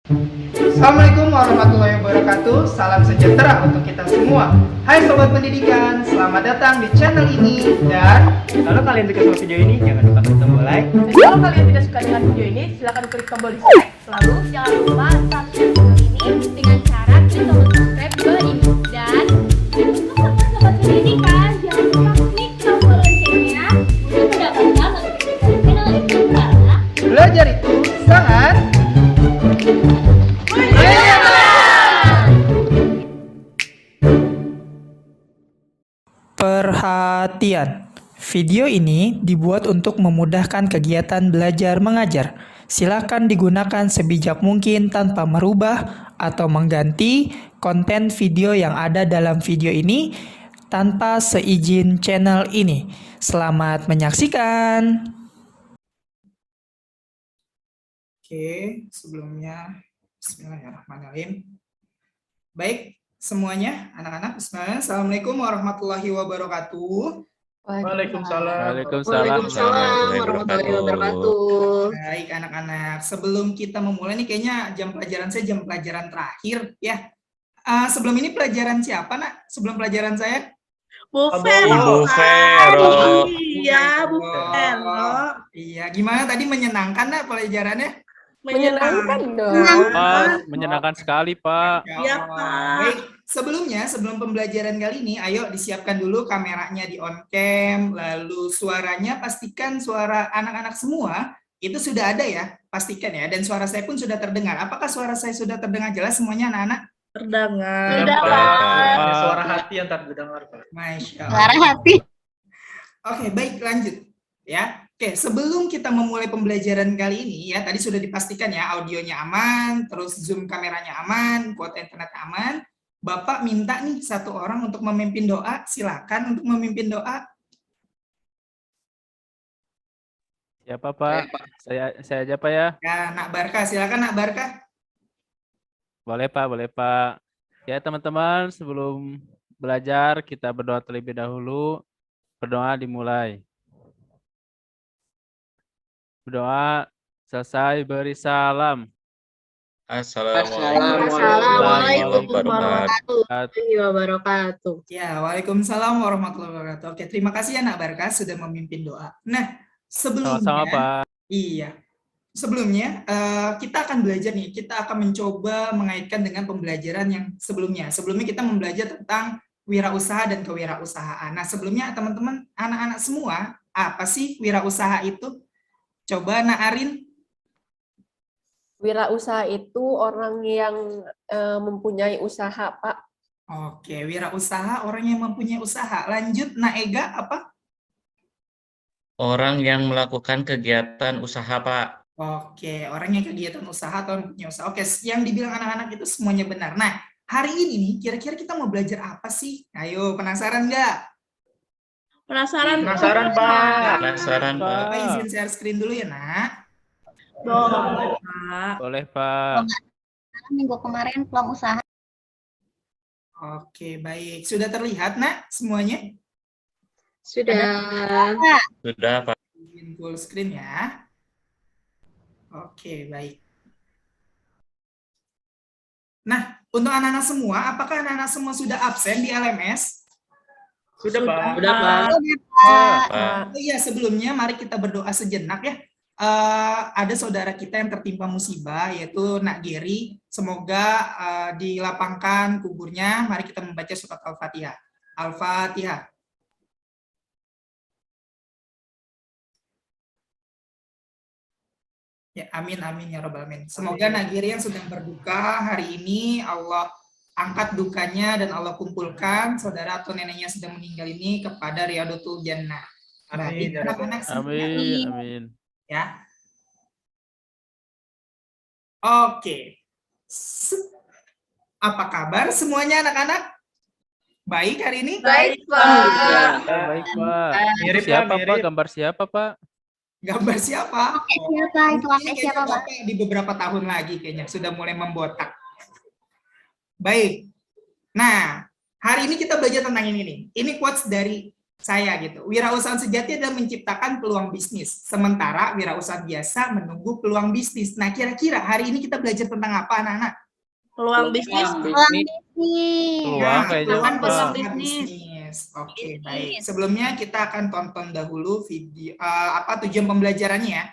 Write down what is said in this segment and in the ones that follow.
Assalamualaikum warahmatullahi wabarakatuh. Salam sejahtera untuk kita semua. Hai Sobat Pendidikan, selamat datang di channel ini. Dan kalau kalian suka sama video ini, jangan lupa klik tombol like. Dan kalau kalian tidak suka dengan video ini, silahkan klik tombol dislike. Lalu Jangan lupa subscribe channel ini dengan cara klik tombol subscribe ke ini. Dan untuk sobat-sobat pendidikan, jangan lupa klik tombol loncengnya untuk mendapatkan notifikasi channel ini terbaru. Belajar itu sangat perhatian. Video ini dibuat untuk memudahkan kegiatan belajar mengajar. Silakan digunakan sebijak mungkin tanpa merubah atau mengganti konten video yang ada dalam video ini tanpa seizin channel ini. Selamat menyaksikan. Oke, sebelumnya bismillahirrahmanirrahim. Baik, semuanya, anak-anak, bismillah. Assalamualaikum warahmatullahi wabarakatuh. Waalaikumsalam. Waalaikumsalam warahmatullahi wabarakatuh. Baik, anak-anak. Sebelum kita memulai nih, kayaknya jam pelajaran saya jam pelajaran terakhir ya. Sebelum ini pelajaran siapa, Nak? Sebelum pelajaran saya? Bu Bu Vero. Vero. Iya, Bu Vero. Iya, gimana tadi menyenangkan, Nak, pelajarannya? menyenangkan dong. Pak, menyenangkan sekali, Pak. Iya, Pak. Baik, sebelum pembelajaran kali ini, ayo disiapkan dulu kameranya di on cam, lalu suaranya pastikan suara anak-anak semua itu sudah ada ya, pastikan ya, dan suara saya pun sudah terdengar. Apakah suara saya sudah terdengar jelas semuanya anak-anak? Terdengar. Pak. Suara hati yang terdengar, Pak. Masya Suara Allah. hati. Oke, baik, lanjut ya. Oke, sebelum kita memulai pembelajaran kali ini ya, tadi sudah dipastikan ya audionya aman, terus zoom kameranya aman, kuota internet aman. Bapak minta nih satu orang untuk memimpin doa, silakan untuk memimpin doa. Siapa, Pak? Saya aja, Pak ya. Ya, Nak Barka, silakan Nak Barka. Boleh, Pak, boleh, Pak. Ya, teman-teman, sebelum belajar kita berdoa terlebih dahulu. Berdoa dimulai. Berdoa selesai beri salam. Assalamualaikum warahmatullahi wabarakatuh. Ya, Waalaikumsalam warahmatullahi wabarakatuh. Oke, terima kasih ya Nak Barka sudah memimpin doa. Nah, sebelumnya Sama-sama, Pak. Iya. Sebelumnya kita akan belajar nih, kita akan mencoba mengaitkan dengan pembelajaran yang sebelumnya. Sebelumnya kita belajar tentang wirausaha dan kewirausahaan. Nah, sebelumnya teman-teman, anak-anak semua, apa sih wirausaha itu? Coba Nak Arin. Wirausaha itu orang yang mempunyai usaha, Pak. Oke, wirausaha orang yang mempunyai usaha. Lanjut, Nak Ega apa? Orang yang melakukan kegiatan usaha, Pak. Oke, orang yang kegiatan usaha atau punya usaha. Oke, yang dibilang anak-anak itu semuanya benar. Nah, hari ini nih, kira-kira kita mau belajar apa sih? Ayo, penasaran nggak? Penasaran, Penasaran, Pak. Penasaran, Pak. Pak. Bapak izin share screen dulu ya, Nak. Boleh, Pak. Boleh, Pak. Minggu kemarin peluang usaha. Oke, baik. Sudah terlihat, Nak, semuanya? Sudah. Sudah, Pak. Izin full screen ya. Oke, baik. Nah, untuk anak-anak semua, apakah anak-anak semua sudah absen di LMS? Sudah, Pak. Sudah, Pak. Pak. Oh iya, sebelumnya mari kita berdoa sejenak ya. Ada saudara kita yang tertimpa musibah, yaitu Nak Geri. Semoga dilapangkan kuburnya. Mari kita membaca surat Al-Fatihah. Al-Fatihah. Ya, amin, amin, ya Rabbal Alamin. Semoga Nak Geri yang sedang berduka hari ini, Allah angkat dukanya dan Allah kumpulkan saudara atau neneknya sedang meninggal ini kepada Riyadhatul Jannah. Amin, ya Rabbal Anak-anak semua. Amin, amin. Ya. Oke. Apa kabar semuanya anak-anak? Baik hari ini? Baik, Pak. Baik, Pak. Mirip, Pak, Siapa, Pak? mirip. Gambar siapa, Pak? Gambar siapa? Siapa itu Ini kakek kayaknya siapa, Pak? Bapak di beberapa tahun lagi kayaknya sudah mulai membotak. Baik. Nah, hari ini kita belajar tentang ini nih. Ini quotes dari saya gitu. Wirausahaan sejati adalah menciptakan peluang bisnis, sementara wirausahaan biasa menunggu peluang bisnis. Nah, kira-kira hari ini kita belajar tentang apa, anak-anak? Peluang bisnis. Peluang Nah, kayaknya peluang apa? usaha bisnis. Oke, baik. Sebelumnya kita akan tonton dahulu video tujuan pembelajarannya ya.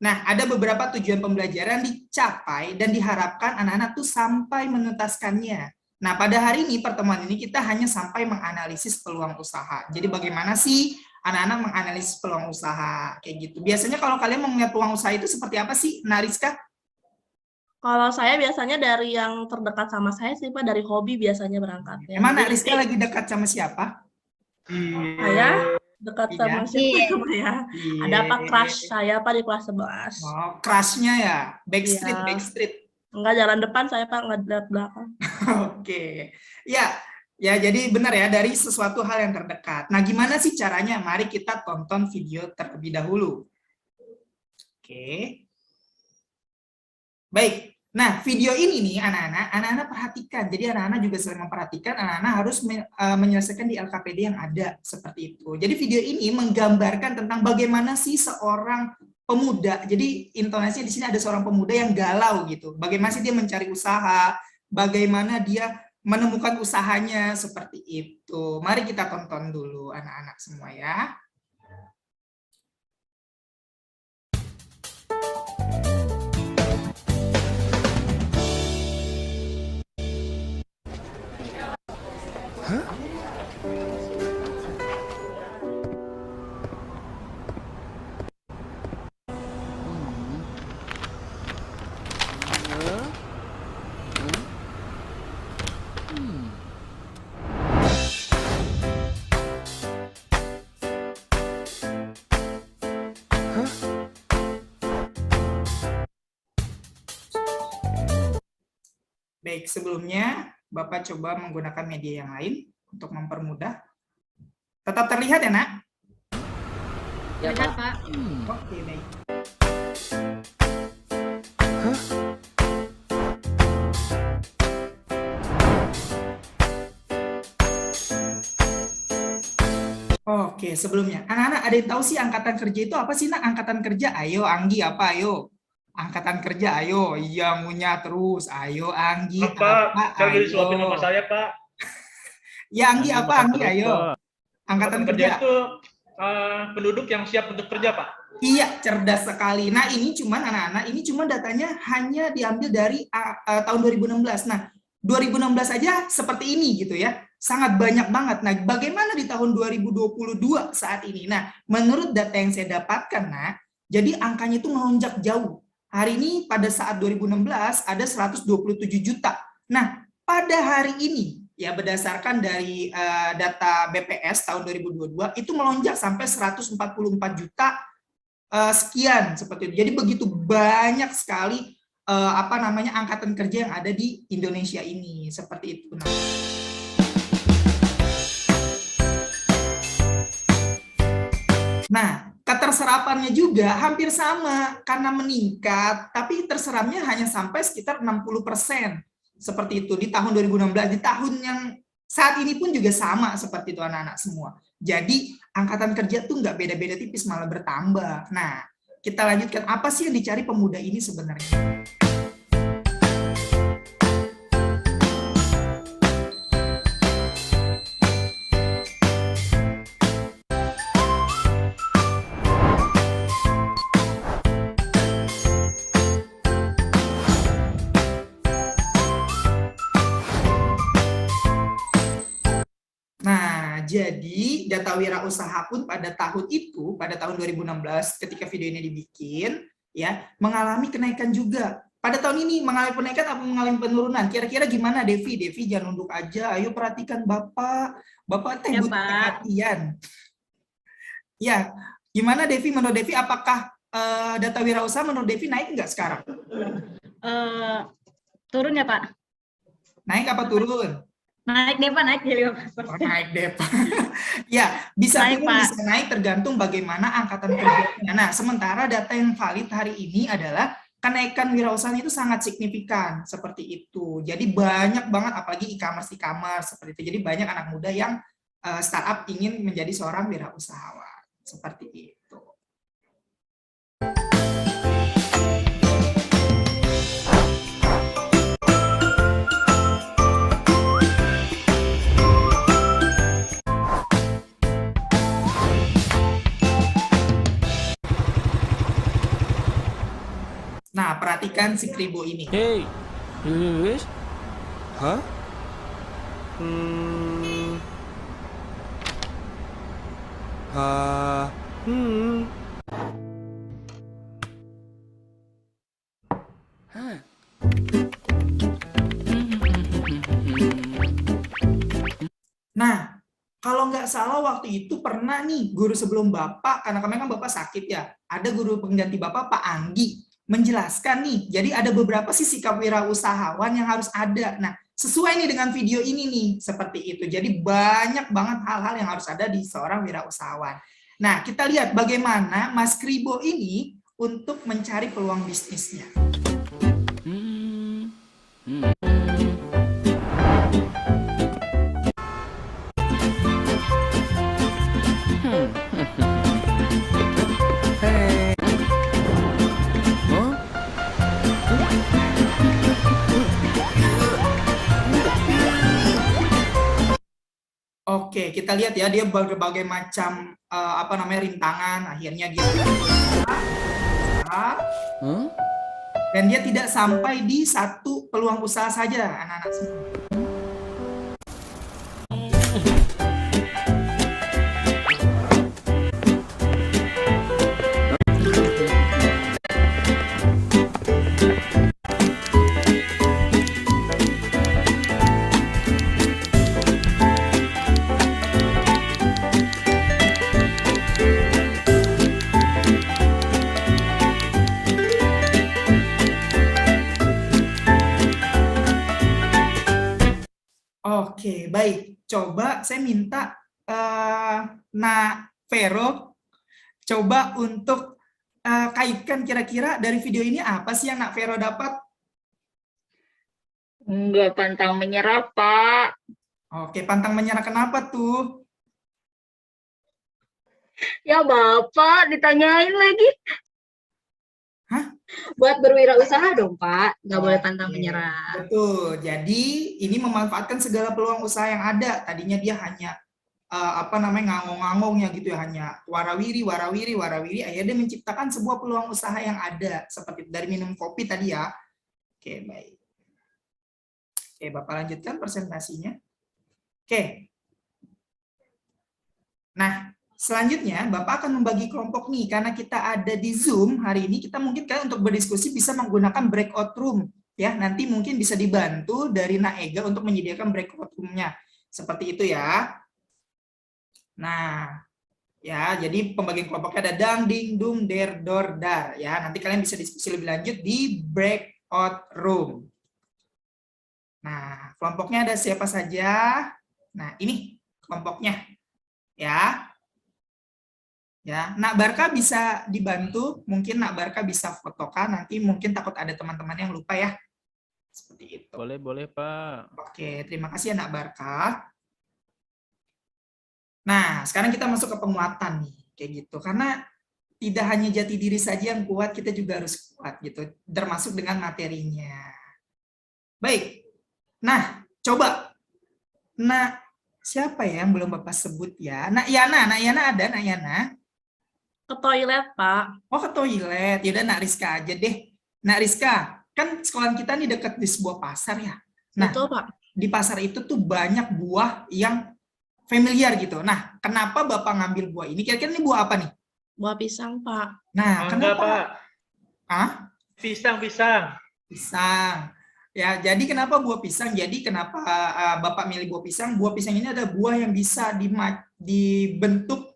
Nah, ada beberapa tujuan pembelajaran dicapai dan diharapkan anak-anak tuh sampai menuntaskannya. Nah, pada hari ini, pertemuan ini kita hanya sampai menganalisis peluang usaha. Jadi bagaimana sih anak-anak menganalisis peluang usaha? Kayak gitu. Biasanya kalau kalian mau melihat peluang usaha itu seperti apa sih, Nariska? Kalau saya biasanya dari yang terdekat sama saya sih, Pak, dari hobi biasanya berangkatnya. Emang Jadi Nariska lagi dekat sama siapa? saya dekat sama siapa ya? Ada apa crush saya, Pak, di kelas 11. Oh, crush-nya ya? Backstreet, Iya. Backstreet. Enggak jalan depan saya, Pak, enggak lihat belakang. Oke. Ya, jadi benar ya, dari sesuatu hal yang terdekat. Nah, gimana sih caranya? Mari kita tonton video terlebih dahulu. Oke. Baik. Nah, video ini nih anak-anak perhatikan. Jadi anak-anak juga sering memperhatikan, anak-anak harus menyelesaikan di LKPD yang ada seperti itu. Jadi video ini menggambarkan tentang bagaimana sih seorang pemuda. Jadi intonasinya di sini ada seorang pemuda yang galau gitu. Bagaimana sih dia mencari usaha, bagaimana dia menemukan usahanya seperti itu. Mari kita tonton dulu anak-anak semua ya. Baik, sebelumnya Bapak coba menggunakan media yang lain untuk mempermudah. Tetap terlihat ya, Nak? Ya, Pak. Oke, baik. Oke, sebelumnya. Anak-anak ada yang tahu sih angkatan kerja itu apa sih, Nak? Angkatan kerja, ayo, Anggi, apa, ayo? Angkatan kerja, ayo. Iya, ngunyah terus. Ayo, Anggi, apa, Saya ayo. disuapin sama saya, Pak. Ya, Anggi, apa, Anggi, Terus, ayo. Pak. Angkatan Kerja kerja. itu penduduk yang siap untuk kerja, Pak. Iya, cerdas sekali. Nah, ini cuman anak-anak, ini cuma datanya hanya diambil dari tahun 2016. Nah, 2016 aja seperti ini gitu ya. Sangat banyak banget. Nah, bagaimana di tahun 2022 saat ini? Nah, menurut data yang saya dapatkan, nah, jadi angkanya itu melonjak jauh. Hari ini pada saat 2016 ada 127 juta. Nah, pada hari ini ya berdasarkan dari data BPS tahun 2022 itu melonjak sampai 144 juta sekian seperti itu. Jadi begitu banyak sekali angkatan kerja yang ada di Indonesia ini seperti itu. Nah, keterserapannya juga hampir sama karena meningkat, tapi terserapnya hanya sampai sekitar 60%. Seperti itu di tahun 2016, di tahun yang saat ini pun juga sama seperti itu anak-anak semua. Jadi angkatan kerja tuh nggak beda-beda tipis, malah bertambah. Nah, kita lanjutkan, apa sih yang dicari pemuda ini sebenarnya? Jadi data wirausaha pun pada tahun itu, pada tahun 2016 ketika video ini dibikin, ya mengalami kenaikan juga. Pada tahun ini mengalami kenaikan atau mengalami penurunan? Kira-kira gimana, Devi? Devi jangan nunduk aja. Ayo perhatikan Bapak. Bapak teh butuh perhatian. Ya, gimana Devi? Menurut Devi, apakah data wirausaha menurut Devi naik nggak sekarang? Turun ya, Pak? Naik apa turun? Naik deh, Pak. Naik jadi 15%. Oh, naik deh, Pak. Ya, bisa Naik, turun, Pak. bisa naik tergantung bagaimana angkatan kerjanya. Nah, sementara data yang valid hari ini adalah kenaikan wirausaha itu sangat signifikan seperti itu. Jadi banyak banget, apalagi e-commerce seperti itu. Jadi banyak anak muda yang startup ingin menjadi seorang wirausahawan. Seperti itu. Nah, perhatikan si Kribo ini. Hey, Luis? Hah? Ah, Hah? Nah, kalau nggak salah waktu itu pernah nih guru sebelum Bapak, karena kemarin kan Bapak sakit ya, ada guru pengganti Bapak, Pak Anggi, menjelaskan nih, jadi ada beberapa sih sikap wirausahawan yang harus ada. Nah, sesuai nih dengan video ini nih, seperti itu. Jadi banyak banget hal-hal yang harus ada di seorang wirausahawan. Nah, kita lihat bagaimana Mas Kribo ini untuk mencari peluang bisnisnya. Oke, kita lihat ya, dia berbagai macam rintangan, akhirnya dia dan dia tidak sampai di satu peluang usaha saja, anak-anak semua. Oke, baik. Coba saya minta Nak Vero coba untuk kaitkan kira-kira dari video ini apa sih yang Nak Vero dapat? Enggak pantang menyerah, Pak. Oke, pantang menyerah kenapa tuh? Ya, Bapak ditanyain lagi. Hah? Buat berwirausaha dong, Pak. Nggak boleh pantang Oke, menyerah. betul. Jadi ini memanfaatkan segala peluang usaha yang ada. Tadinya dia hanya ngangong-ngangongnya gitu ya, hanya warawiri. Akhirnya dia menciptakan sebuah peluang usaha yang ada seperti dari minum kopi tadi ya. Oke, baik. Oke, Bapak lanjutkan presentasinya. Oke. Nah, selanjutnya Bapak akan membagi kelompok nih, karena kita ada di Zoom hari ini, kita mungkin kan untuk berdiskusi bisa menggunakan breakout room ya. Nanti mungkin bisa dibantu dari Nak Ega untuk menyediakan breakout room-nya. Seperti itu ya. Nah, ya, jadi pembagian kelompoknya ada dang, ding, dung, der, dor, dar ya. Nanti kalian bisa diskusi lebih lanjut di breakout room. Nah, kelompoknya ada siapa saja? Nah, ini kelompoknya ya. Ya, Nak Barka bisa dibantu, mungkin Nak Barka bisa fotokan, nanti mungkin takut ada teman-teman yang lupa ya. Seperti itu. Boleh, Pak. Oke, terima kasih ya Nak Barka. Nah, sekarang kita masuk ke penguatan nih, kayak gitu. Karena tidak hanya jati diri saja yang kuat, kita juga harus kuat gitu, termasuk dengan materinya. Baik. Nah, coba. Nah, siapa ya yang belum Bapak sebut ya? Nak Yana ada, Nak Yana? Ke toilet, Pak. Oh, ke toilet. Yaudah, Nak Rizka aja deh. Nak Rizka, kan sekolah kita nih dekat di sebuah pasar ya. Nah, Betul, Pak. di pasar itu tuh banyak buah yang familiar gitu. Nah, kenapa Bapak ngambil buah ini? Kira-kira ini buah apa nih? Buah pisang, Pak. Nah, Mangga, kenapa? Pak. Hah? Pisang. Pisang. Ya, jadi kenapa buah pisang? Jadi kenapa Bapak milih buah pisang? Buah pisang ini ada buah yang bisa dibentuk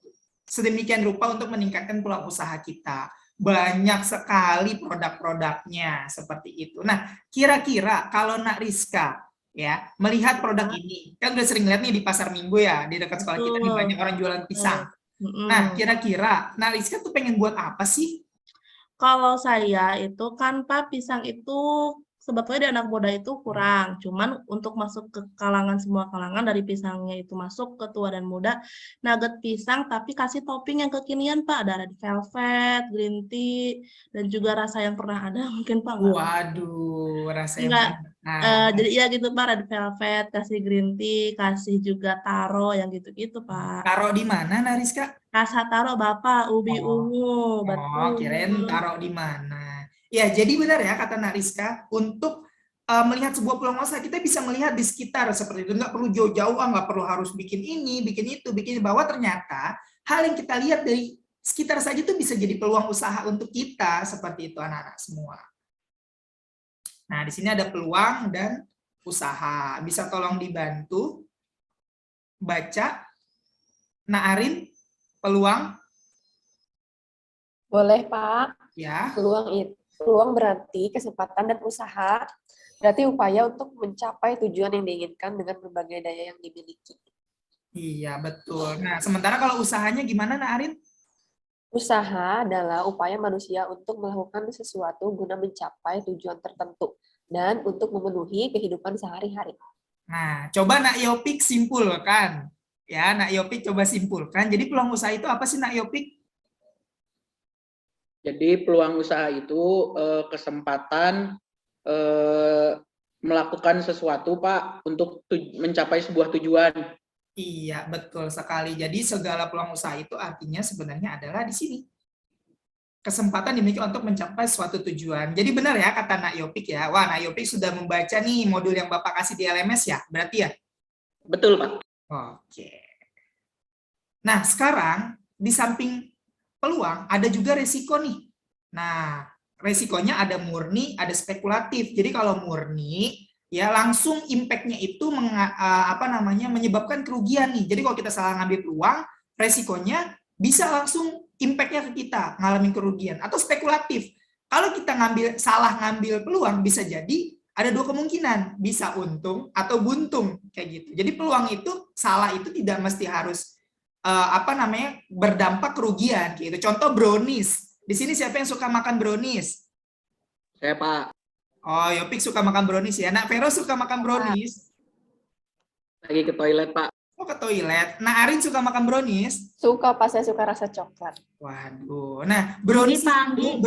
sedemikian rupa untuk meningkatkan peluang usaha kita. Banyak sekali produk-produknya seperti itu. Nah, kira-kira kalau Nak Rizka ya melihat produk ini, kan udah sering lihat nih di pasar Minggu ya, di dekat sekolah kita nih banyak orang jualan pisang. Nah, kira-kira Nak Rizka tuh pengen buat apa sih? Kalau saya itu kan, Pak, pisang itu sebetulnya di anak muda itu kurang. Cuman untuk masuk ke kalangan semua kalangan dari pisangnya itu masuk ke tua dan muda, nugget pisang tapi kasih topping yang kekinian Pak. Ada red velvet, green tea, dan juga rasa yang pernah ada mungkin Pak nggak? Waduh, rasanya Enggak, mantap. jadi ya gitu Pak, red velvet, kasih green tea, kasih juga taro yang gitu-gitu Pak. Taruh di mana, Nariska? Rasa taro Bapak, ubi Oh, ungu, oh, betul. kirain taruh di mana. Ya, jadi benar ya kata Nariska, untuk melihat sebuah peluang usaha kita bisa melihat di sekitar seperti itu. Nggak perlu jauh-jauh, nggak perlu harus bikin ini, bikin itu, bikin bahwa ternyata hal yang kita lihat dari sekitar saja itu bisa jadi peluang usaha untuk kita seperti itu anak-anak semua. Nah, di sini ada peluang dan usaha. Bisa tolong dibantu baca. Nah, Arin, peluang Boleh, Pak. ya. Peluang berarti kesempatan dan usaha, berarti upaya untuk mencapai tujuan yang diinginkan dengan berbagai daya yang dimiliki. Iya, betul. Nah, sementara kalau usahanya gimana, Nak Arin? Usaha adalah upaya manusia untuk melakukan sesuatu guna mencapai tujuan tertentu dan untuk memenuhi kehidupan sehari-hari. Nah, coba Nak Yopik simpulkan. Ya, Nak Yopik coba simpulkan. Jadi peluang usaha itu apa sih, Nak Yopik? Jadi peluang usaha itu kesempatan melakukan sesuatu Pak untuk mencapai sebuah tujuan. Iya, betul sekali. Jadi segala peluang usaha itu artinya sebenarnya adalah di sini. Kesempatan dimiliki untuk mencapai suatu tujuan. Jadi benar ya kata Nak Yopik ya. Wah, Nak Yopik sudah membaca nih modul yang Bapak kasih di LMS ya, berarti ya? Betul Pak. Oke. Nah, sekarang di samping peluang ada juga resiko nih. Nah, resikonya ada murni, ada spekulatif. Jadi kalau murni ya langsung impact-nya itu menyebabkan kerugian nih. Jadi kalau kita salah ngambil peluang, resikonya bisa langsung impact-nya ke kita, ngalamin kerugian. Atau spekulatif. Kalau kita salah ngambil peluang, bisa jadi ada dua kemungkinan, bisa untung atau buntung kayak gitu. Jadi peluang itu salah itu tidak mesti harus berdampak kerugian gitu. Contoh brownies. Di sini siapa yang suka makan brownies? Saya Pak. Oh, Yopik suka makan brownies ya. Nak Vero suka makan brownies. Lagi ke toilet Pak. Oh, ke toilet. Nah, Arin suka makan brownies. Suka, Pak, saya suka rasa coklat. Waduh. Nah, brownies itu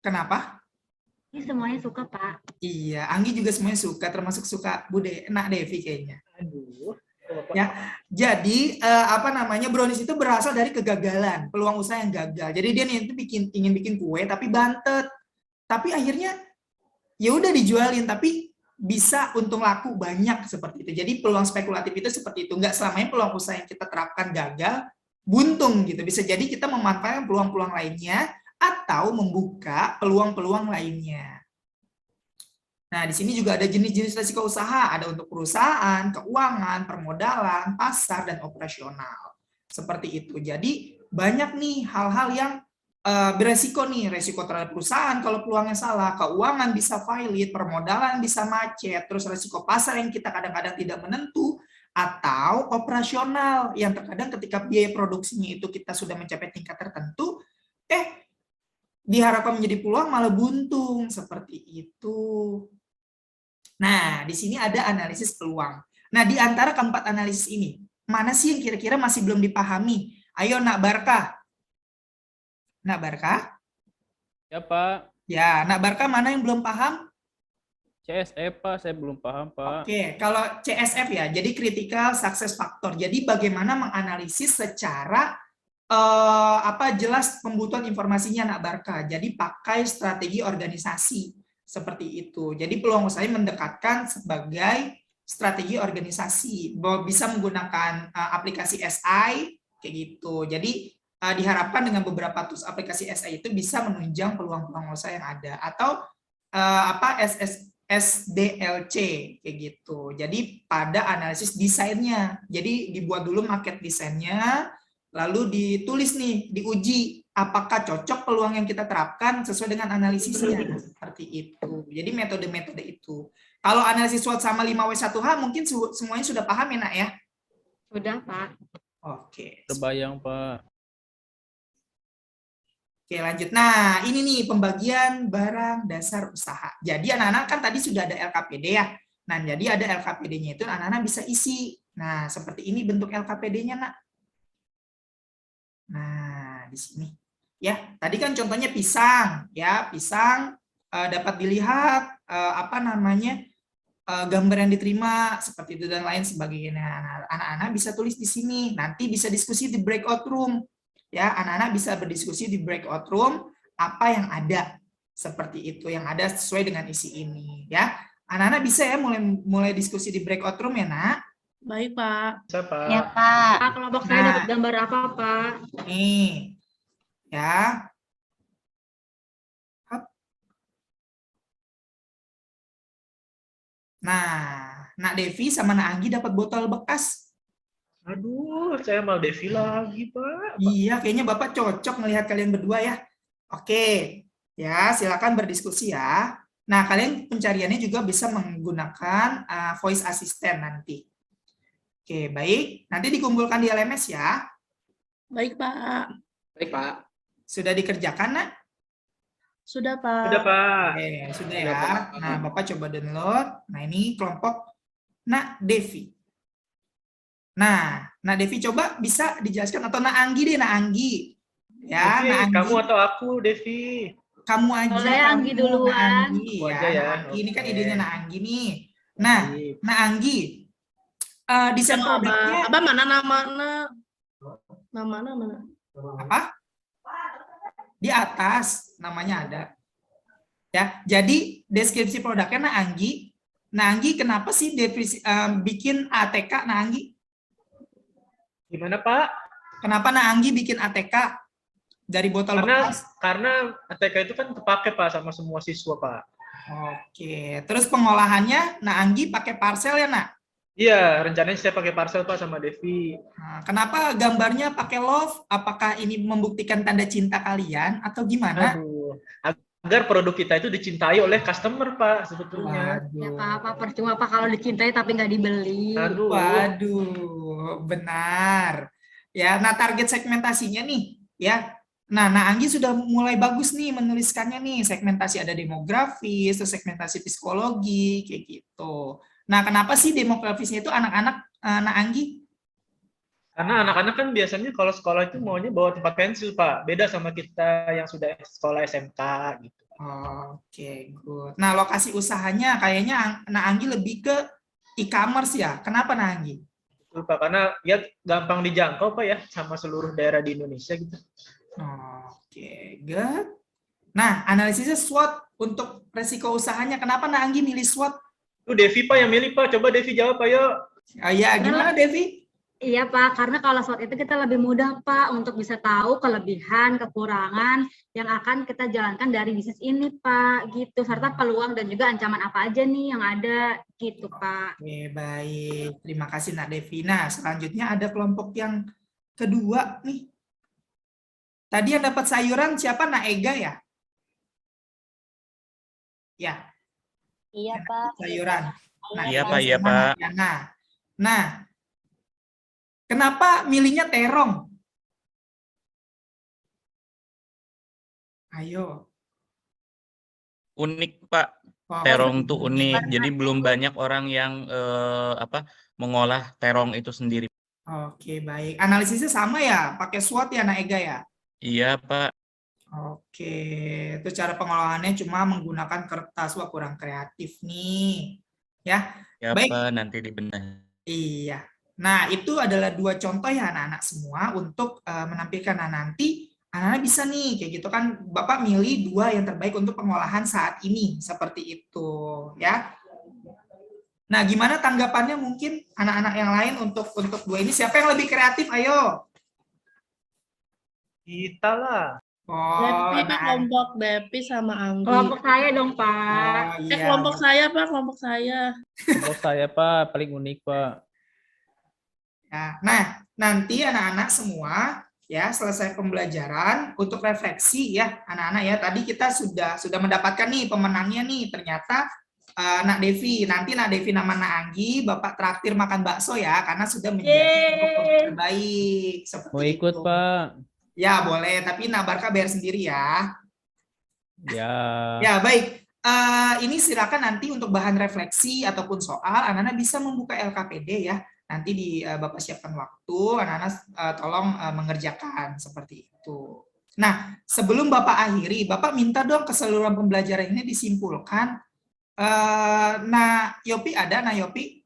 kenapa? Ini semuanya suka, Pak. Iya, Anggi juga semuanya suka, termasuk suka Nak Devi kayaknya. Aduh. Ya, jadi brownies itu berasal dari kegagalan, peluang usaha yang gagal. Jadi dia nih itu ingin bikin kue tapi bantet. Tapi akhirnya ya udah dijualin tapi bisa untung laku banyak seperti itu. Jadi peluang spekulatif itu seperti itu. Enggak selamanya peluang usaha yang kita terapkan gagal, buntung gitu. Bisa jadi kita memanfaatkan peluang-peluang lainnya atau membuka peluang-peluang lainnya. Nah, di sini juga ada jenis-jenis risiko usaha, ada untuk perusahaan, keuangan, permodalan, pasar, dan operasional. Seperti itu. Jadi, banyak nih hal-hal yang beresiko nih, resiko terhadap perusahaan kalau peluangnya salah, keuangan bisa valid, permodalan bisa macet, terus resiko pasar yang kita kadang-kadang tidak menentu, atau operasional yang terkadang ketika biaya produksinya itu kita sudah mencapai tingkat tertentu, diharapkan menjadi peluang malah buntung, seperti itu. Nah, di sini ada analisis peluang. Nah, di antara keempat analisis ini, mana sih yang kira-kira masih belum dipahami? Ayo, Nak Barka. Nak Barka? Ya, Pak. Ya, Nak Barka mana yang belum paham? CSF, Pak. Saya belum paham, Pak. Oke, kalau CSF ya, jadi Critical Success Factor. Jadi bagaimana menganalisis secara jelas pembutuhan informasinya, Nak Barka. Jadi pakai strategi organisasi. Seperti itu. Jadi peluang usaha mendekatkan sebagai strategi organisasi. Bisa menggunakan aplikasi SI, kayak gitu. Jadi diharapkan dengan beberapa tools aplikasi SI itu bisa menunjang peluang-peluang usaha yang ada. Atau SDLC, kayak gitu. Jadi pada analisis desainnya. Jadi dibuat dulu market desainnya, lalu ditulis nih, diuji apakah cocok peluang yang kita terapkan sesuai dengan analisisnya. Seperti itu. Jadi metode-metode itu. Kalau analisis SWOT sama 5W1H mungkin semuanya sudah paham ya, Nak ya? Sudah, Pak. Oke. Terbayang, Pak. Oke, lanjut. Nah, ini nih pembagian barang dasar usaha. Jadi anak-anak kan tadi sudah ada LKPD ya. Nah, jadi ada LKPD-nya itu anak-anak bisa isi. Nah, seperti ini bentuk LKPD-nya, Nak. Nah, di sini. Ya, tadi kan contohnya pisang, ya. Pisang dapat dilihat apa namanya? Gambar yang diterima seperti itu dan lain sebagainya. Nah, anak-anak bisa tulis di sini. Nanti bisa diskusi di breakout room. Ya, anak-anak bisa berdiskusi di breakout room apa yang ada seperti itu yang ada sesuai dengan isi ini ya. Anak-anak bisa ya mulai diskusi di breakout room ya, Nak. Baik, Pak. Bisa, Pak. Ya, Pak. Pak, kelompok saya Nah. dapat gambar apa, Pak? Nih. Ya. Hap. Nah, Nak Devi sama Nak Anggi dapat botol bekas. Aduh, saya mal Devi lagi, Pak. Iya, kayaknya Bapak cocok melihat kalian berdua ya. Oke, ya silakan berdiskusi ya. Nah, kalian pencariannya juga bisa menggunakan voice assistant nanti. Oke, baik. Nanti dikumpulkan di LMS ya. Baik, Pak. Baik, Pak. Sudah dikerjakan, Nak? Sudah, Pak. Sudah, Pak. Oke, sudah Sudah, ya. Pak. Nah, Bapak coba download. Nah, ini kelompok Nak Devi. Nah, Nak Devi coba bisa dijelaskan atau Nak Anggi deh, Nak Anggi. Ya, Devi, Nak Anggi. kamu atau aku, Devi? Kamu aja. Boleh, Anggi kamu, duluan. Nak Anggi, Aku ya. aja ya, Nak Anggi, ini kan oke. idenya Nak Anggi nih. Nah, Baik. Nak Anggi, desain Abah, produknya Abah mana namanya? Namanya mana? apa? Di atas namanya ada. Ya, jadi deskripsi produknya Nak Anggi. Nak Anggi, kenapa sih bikin ATK, Nak Anggi? Gimana, Pak? Kenapa Nak Anggi bikin ATK dari botol bekas? Karena ATK itu kan terpakai, Pak, sama semua siswa, Pak. Oke, terus pengolahannya Nak Anggi pakai parcel ya, Nak? Iya, rencananya saya pakai parcel, Pak, sama Devi. Nah, kenapa gambarnya pakai love? Apakah ini membuktikan tanda cinta kalian atau gimana? Aduh, agar produk kita itu dicintai oleh customer, Pak, sebetulnya. Ya, Pak, percuma, Pak, kalau dicintai tapi nggak dibeli. Aduh. Waduh, benar. Ya, nah target segmentasinya nih, ya. Nah, Anggi sudah mulai bagus nih menuliskannya nih, segmentasi ada demografis, terus segmentasi psikologi, kayak gitu. Nah, kenapa sih demografisnya itu anak-anak, Nak Anggi? Karena anak-anak kan biasanya kalau sekolah itu maunya bawa tempat pensil, Pak. Beda sama kita yang sudah sekolah SMK gitu. Oke, good. Nah, lokasi usahanya kayaknya Nak Anggi lebih ke e-commerce ya. Kenapa, Nak Anggi? Betul, Pak, karena ya gampang dijangkau, Pak, ya, sama seluruh daerah di Indonesia gitu. Oke, good. Nah, analisisnya SWOT untuk resiko usahanya. Kenapa Nak Anggi milih SWOT? Itu Devi, Pak, yang milih, Pak. Coba Devi jawab, Pak, yuk. Ya, gimana Devi? Iya, Pak, karena kalau SWOT itu kita lebih mudah, Pak, untuk bisa tahu kelebihan, kekurangan yang akan kita jalankan dari bisnis ini, Pak, gitu. Serta peluang dan juga ancaman apa aja nih yang ada, gitu, Pak. Oke, baik. Terima kasih, Nak Devi. Nah, selanjutnya ada kelompok yang kedua nih. Tadi yang dapat sayuran siapa? Nak Ega ya? Ya. Iya, yang Pak. dapat sayuran. Nak Iya, Ega Pak, iya, sama Pak. Nak Yana. Nah, kenapa milihnya terong? Ayo. Unik, Pak. Oh, Terong tuh unik. Jadi belum banyak orang yang mengolah terong itu sendiri. Oke, baik. Analisisnya sama ya? Pakai SWOT ya, Nak Ega ya? Iya, Pak. Oke, itu cara pengolahannya cuma menggunakan kertas. Wah, kurang kreatif nih. Ya, Ya, baik. Pak, nanti dibenahi. Iya. Nah, itu adalah 2 contoh ya anak-anak semua untuk menampilkan. Nah, nanti anak-anak bisa nih, kayak gitu kan, Bapak milih 2 yang terbaik untuk pengolahan saat ini. Seperti itu, ya. Nah, gimana tanggapannya mungkin anak-anak yang lain untuk 2 ini? Siapa yang lebih kreatif? Ayo. Kita lah. Oh, Devi, Pak, nah, kelompok Devi sama Anggi. Kelompok saya dong, Pak. oh, iya. Kelompok saya, Pak, kelompok saya. Kalau saya, Pak, paling unik, Pak. Ya, nah, nanti anak-anak semua ya selesai pembelajaran untuk refleksi ya anak-anak ya. Tadi kita sudah mendapatkan nih pemenangnya nih. Ternyata Nak Devi. Nanti Nak Devi nama Nak Anggi, Bapak traktir makan bakso ya karena sudah menjadi kelompok terbaik. Seperti Mau ikut, itu. Pak. Ya, boleh, tapi Nak Barka bayar sendiri ya. Ya. Ya, baik. Ini silakan nanti untuk bahan refleksi ataupun soal, anak-anak bisa membuka LKPD ya. Nanti Bapak siapkan waktu, anak-anak tolong mengerjakan seperti itu. Nah, sebelum Bapak akhiri, Bapak minta dong keseluruhan pembelajaran ini disimpulkan. Nah, Yopi ada, Nah Yopi?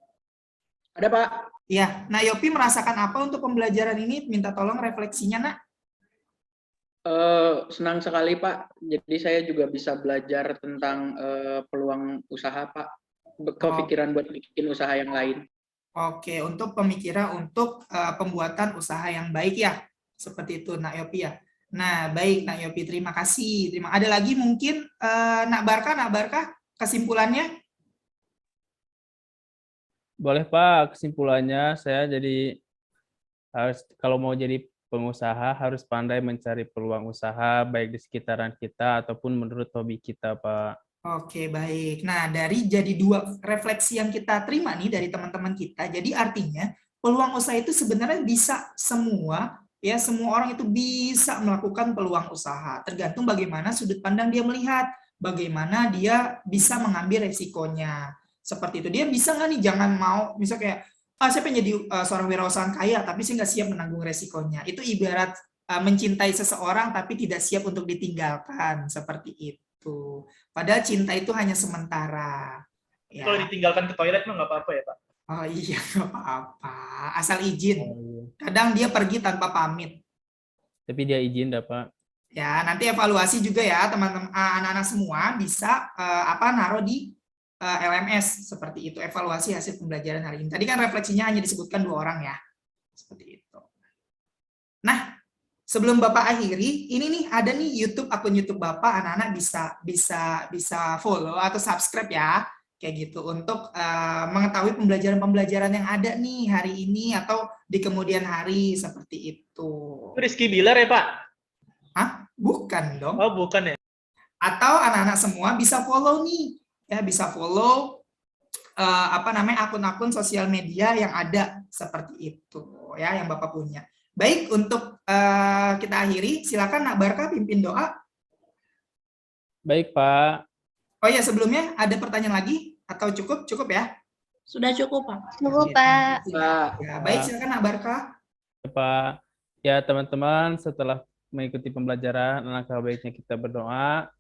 Ada, Pak. Ya, Nah Yopi merasakan apa untuk pembelajaran ini? Minta tolong refleksinya, Nak. Senang sekali, Pak. Jadi saya juga bisa belajar tentang peluang usaha, Pak. Kepikiran buat bikin usaha yang lain. Oke, untuk pemikiran untuk pembuatan usaha yang baik ya. Seperti itu, Nak Yopi ya. Nah, baik, Nak Yopi. Terima kasih. Ada lagi mungkin Nak Barka, kesimpulannya? Boleh Pak, kesimpulannya saya jadi harus kalau mau jadi pengusaha harus pandai mencari peluang usaha baik di sekitaran kita ataupun menurut hobi kita, Pak. Oke, baik. Nah, dari jadi 2 refleksi yang kita terima nih dari teman-teman kita, jadi artinya peluang usaha itu sebenarnya bisa semua orang itu bisa melakukan peluang usaha. Tergantung bagaimana sudut pandang dia melihat, bagaimana dia bisa mengambil resikonya. Seperti itu. Dia bisa nggak nih, jangan mau, misalnya kayak, saya pengen jadi seorang wirausahawan kaya, tapi saya nggak siap menanggung resikonya. Itu ibarat mencintai seseorang, tapi tidak siap untuk ditinggalkan. Seperti itu. Padahal cinta itu hanya sementara. Ya. Kalau ditinggalkan ke toilet mah nggak apa-apa ya, Pak? Oh iya, nggak apa-apa. Asal izin. Kadang dia pergi tanpa pamit. Tapi dia izin, Pak. Ya, nanti evaluasi juga ya, teman-teman, anak-anak semua bisa naruh di LMS seperti itu, evaluasi hasil pembelajaran hari ini. Tadi kan refleksinya hanya disebutkan 2 orang ya, seperti itu. Nah, sebelum Bapak akhiri, ini nih ada nih akun YouTube Bapak, anak-anak bisa follow atau subscribe ya, kayak gitu untuk mengetahui pembelajaran-pembelajaran yang ada nih hari ini atau di kemudian hari seperti itu. Rizky Bilar ya, Pak? Hah? Bukan dong. Oh, bukan ya? Atau anak-anak semua bisa follow nih. Ya, bisa follow akun-akun sosial media yang ada seperti itu ya, yang Bapak punya. Baik, untuk kita akhiri, silakan Nak Barka pimpin doa. Baik, Pak. Oh ya, sebelumnya ada pertanyaan lagi atau cukup ya? Sudah cukup, Pak. Cukup, Pak. Ya, baik, silakan Nak Barka. Pak. Ya, teman-teman, setelah mengikuti pembelajaran, alangkah baiknya kita berdoa.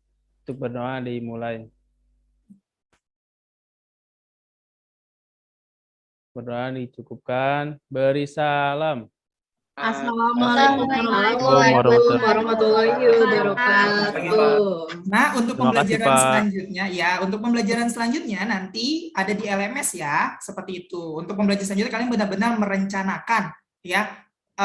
Untuk berdoa dimulai. Berdoa dicukupkan. Beri salam. Assalamualaikum warahmatullahi wabarakatuh. Nah, untuk Terima kasih, pembelajaran Pak. selanjutnya ya, untuk pembelajaran selanjutnya nanti ada di LMS ya, seperti itu. Untuk pembelajaran selanjutnya kalian benar-benar merencanakan ya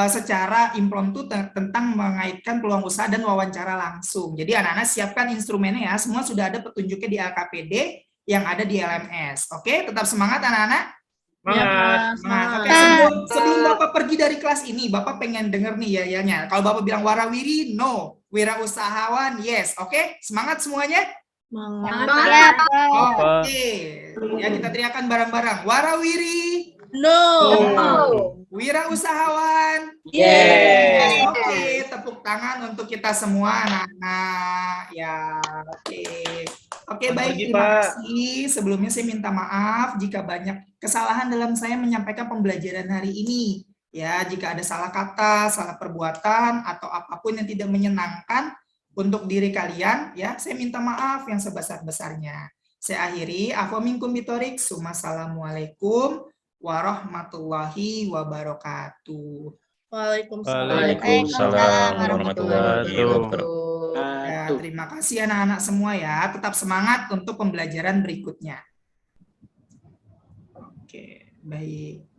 secara impromptu tentang mengaitkan peluang usaha dan wawancara langsung. Jadi anak-anak siapkan instrumennya ya, semua sudah ada petunjuknya di LKPD yang ada di LMS. Oke, tetap semangat anak-anak. Semangat. Oke, sebelum Bapak pergi dari kelas ini, Bapak pengen denger nih ya. Kalau Bapak bilang warawiri, no. Wirausahawan, yes. Oke, semangat semuanya. Semangat, Pak. Oke, ya kita teriakan bareng-bareng. Warawiri, No. wirausahawan. Yes. Oke, tepuk tangan untuk kita semua anak-anak. Ya, oke. Oke, baik, Pergi, terima Pak. kasih. Sebelumnya saya minta maaf jika banyak kesalahan dalam saya menyampaikan pembelajaran hari ini. Ya, jika ada salah kata, salah perbuatan, atau apapun yang tidak menyenangkan untuk diri kalian, ya, saya minta maaf yang sebesar-besarnya. Saya akhiri, afa minkum bitorik, wassalamualaikum warahmatullahi wabarakatuh. Waalaikumsalam warahmatullahi wabarakatuh. Ya, terima kasih anak-anak semua ya. Tetap semangat untuk pembelajaran berikutnya. Oke, baik.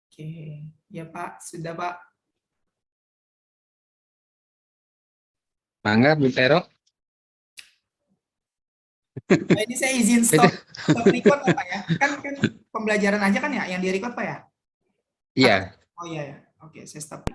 Oke, ya Pak, sudah Pak. Mangga, Bu Vero. Nah, ini saya izin stop record Pak ya. Kan pembelajaran aja kan ya yang di record Pak ya? Iya. Oh iya ya. Oke, saya stop.